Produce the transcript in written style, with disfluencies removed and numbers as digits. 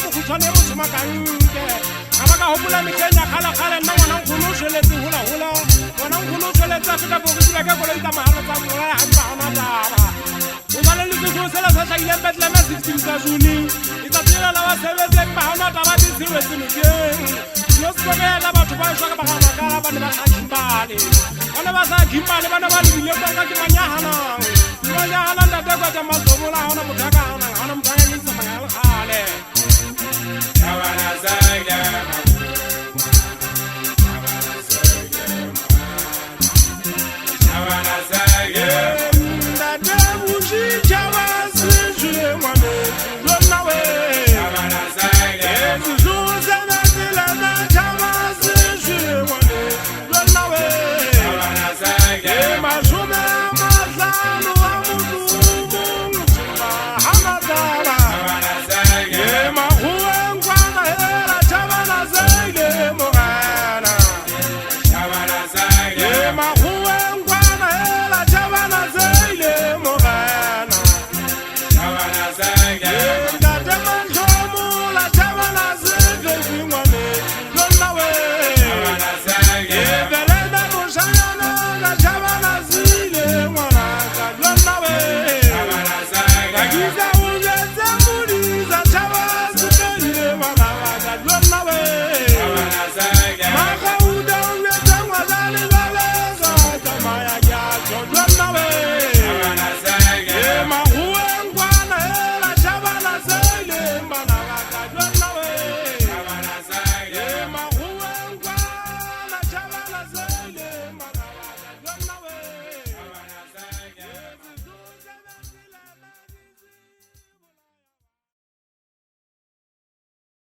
mokgutshwane e motho makanke ga ba ka gopola metlheng ya kgala-kgale nna ngwanankgono o tshweletse hula-hula ngwanankgono o tshweletse a feta bokosila ke koloi tsa magalo tsa mola ya gadi ba gona taba o ba le letsogo sela sa tlhagileng betleme 16 ka june itsatselela la ba sebetseng ba gona taba di tshewetse nokeng no sekobela batho ba eswa ka bagamakala ba ne ba sa gimbale ba ne ba lebile konka ke manyaganang ntate kwa tsa mazobola ga ona motho